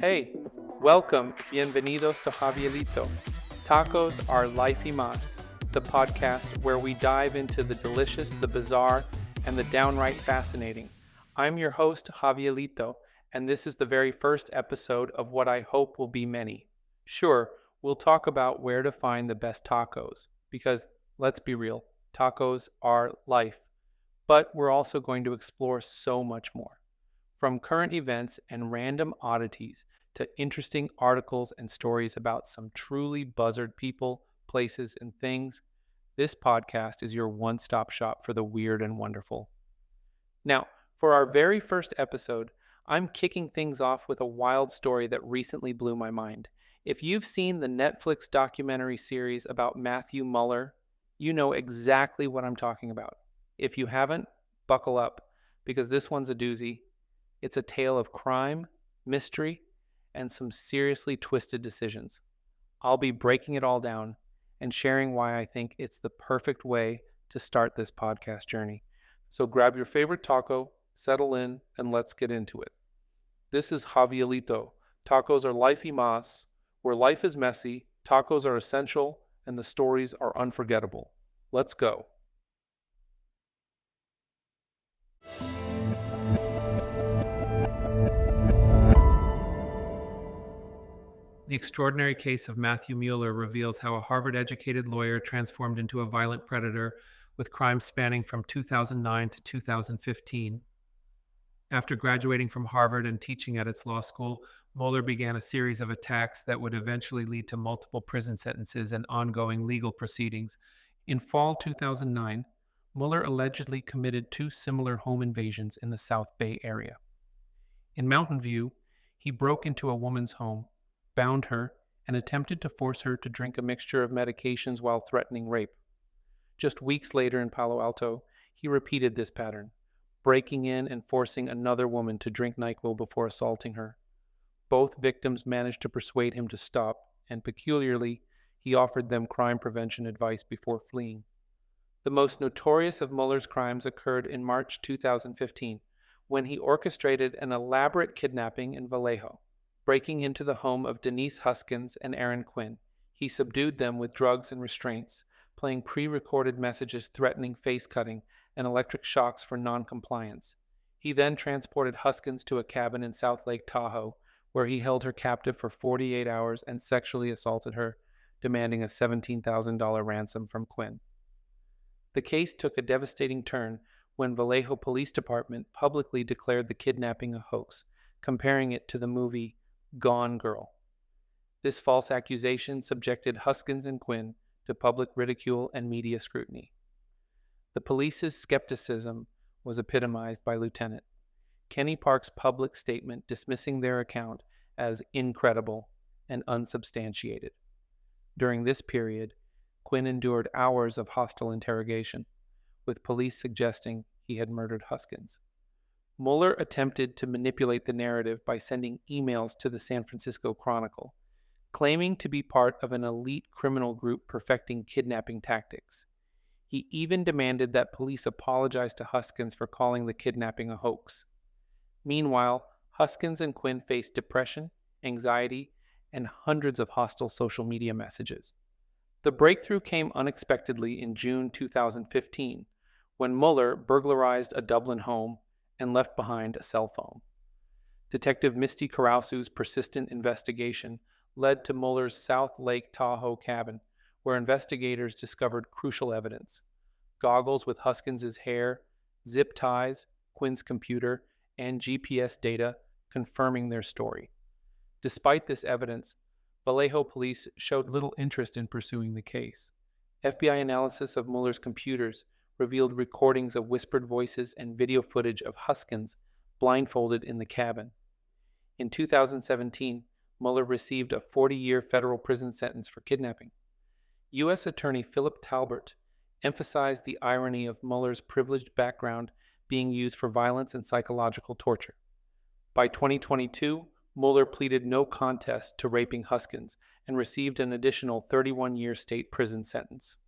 Hey, welcome, bienvenidos to Javiolito. Tacos are lifey mas, the podcast where we dive into the delicious, the bizarre, and the downright fascinating. I'm your host, Javiolito, and this is the very first episode of what I hope will be many. Sure, we'll talk about where to find the best tacos, because let's be real, tacos are life. But we're also going to explore so much more. From current events and random oddities to interesting articles and stories about some truly buzzard people, places, and things, this podcast is your one stop shop for the weird and wonderful. Now, for our very first episode, I'm kicking things off with a wild story that recently blew my mind. If you've seen the Netflix documentary series about Matthew Muller, you know exactly what I'm talking about. If you haven't, buckle up, because this one's a doozy. It's a tale of crime, mystery, and some seriously twisted decisions. I'll be breaking it all down and sharing why I think it's the perfect way to start this podcast journey. So grab your favorite taco, settle in, and let's get into it. This is Javiolito. Tacos are lifey mas, where life is messy, tacos are essential, and the stories are unforgettable. Let's go. The extraordinary case of Matthew Muller reveals how a Harvard educated lawyer transformed into a violent predator with crimes spanning from 2009 to 2015. After graduating from Harvard and teaching at its law school, Mueller began a series of attacks that would eventually lead to multiple prison sentences and ongoing legal proceedings. In fall 2009, Mueller allegedly committed two similar home invasions in the South Bay area. In Mountain View, he broke into a woman's home, bound her, and attempted to force her to drink a mixture of medications while threatening rape. Just weeks later in Palo Alto, he repeated this pattern, breaking in and forcing another woman to drink NyQuil before assaulting her. Both victims managed to persuade him to stop, and peculiarly, he offered them crime prevention advice before fleeing. The most notorious of Mueller's crimes occurred in March 2015, when he orchestrated an elaborate kidnapping in Vallejo. Breaking into the home of Denise Huskins and Aaron Quinn, he subdued them with drugs and restraints, playing pre-recorded messages threatening face cutting and electric shocks for non-compliance. He then transported Huskins to a cabin in South Lake Tahoe, where he held her captive for 48 hours and sexually assaulted her, demanding a $17,000 ransom from Quinn. The case took a devastating turn when Vallejo Police Department publicly declared the kidnapping a hoax, comparing it to the movie Gone Girl. This false accusation subjected Huskins and Quinn to public ridicule and media scrutiny. The police's skepticism was epitomized by Lieutenant Kenny Park's public statement dismissing their account as incredible and unsubstantiated. During this period, Quinn endured hours of hostile interrogation, with police suggesting he had murdered Huskins. Mueller attempted to manipulate the narrative by sending emails to the San Francisco Chronicle, claiming to be part of an elite criminal group perfecting kidnapping tactics. He even demanded that police apologize to Huskins for calling the kidnapping a hoax. Meanwhile, Huskins and Quinn faced depression, anxiety, and hundreds of hostile social media messages. The breakthrough came unexpectedly in June 2015, when Mueller burglarized a Dublin home and left behind a cell phone. Detective Misty Carausu's persistent investigation led to Mueller's South Lake Tahoe cabin, where investigators discovered crucial evidence: goggles with Huskins's hair, zip ties, Quinn's computer, and GPS data confirming their story. Despite this evidence, Vallejo police showed little interest in pursuing the case. FBI analysis of Mueller's computers revealed recordings of whispered voices and video footage of Huskins blindfolded in the cabin. In 2017, Mueller received a 40-year federal prison sentence for kidnapping. U.S. Attorney Philip Talbert emphasized the irony of Mueller's privileged background being used for violence and psychological torture. By 2022, Mueller pleaded no contest to raping Huskins and received an additional 31-year state prison sentence.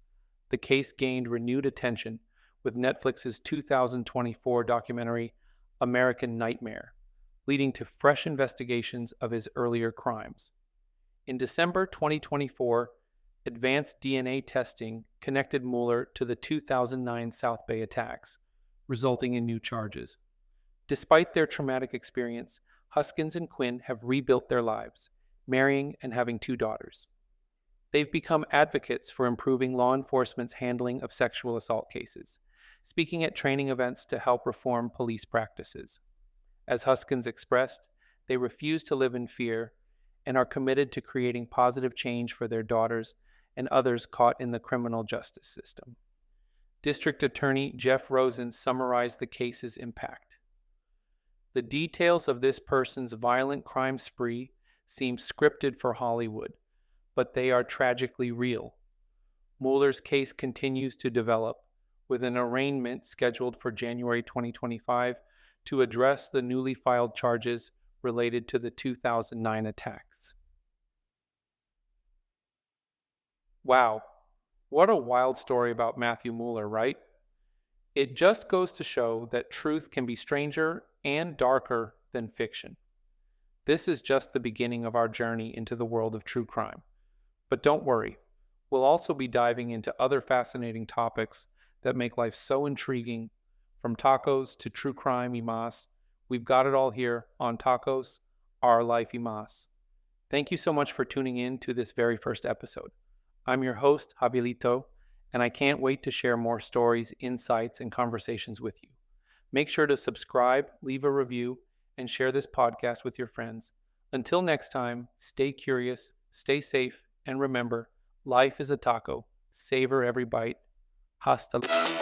The case gained renewed attention with Netflix's 2024 documentary American Nightmare, leading to fresh investigations of his earlier crimes. In December 2024, advanced DNA testing connected Muller to the 2009 South Bay attacks, resulting in new charges. Despite their traumatic experience, Huskins and Quinn have rebuilt their lives, marrying and having 2 daughters. They've become advocates for improving law enforcement's handling of sexual assault cases, speaking at training events to help reform police practices. As Huskins expressed, they refuse to live in fear and are committed to creating positive change for their daughters and others caught in the criminal justice system. District Attorney Jeff Rosen summarized the case's impact. The details of this person's violent crime spree seem scripted for Hollywood, but they are tragically real. Muller's case continues to develop, with an arraignment scheduled for January 2025 to address the newly filed charges related to the 2009 attacks. Wow, what a wild story about Matthew Muller, right? It just goes to show that truth can be stranger and darker than fiction. This is just the beginning of our journey into the world of true crime. But don't worry, we'll also be diving into other fascinating topics that make life so intriguing, from tacos to true crime y más. We've got it all here on Tacos, Our Life y Más. Thank you so much for tuning in to this very first episode. I'm your host, Javiolito, and I can't wait to share more stories, insights, and conversations with you. Make sure to subscribe, leave a review, and share this podcast with your friends. Until next time, stay curious, stay safe, and remember, life is a taco. Savor every bite. Hasta luego.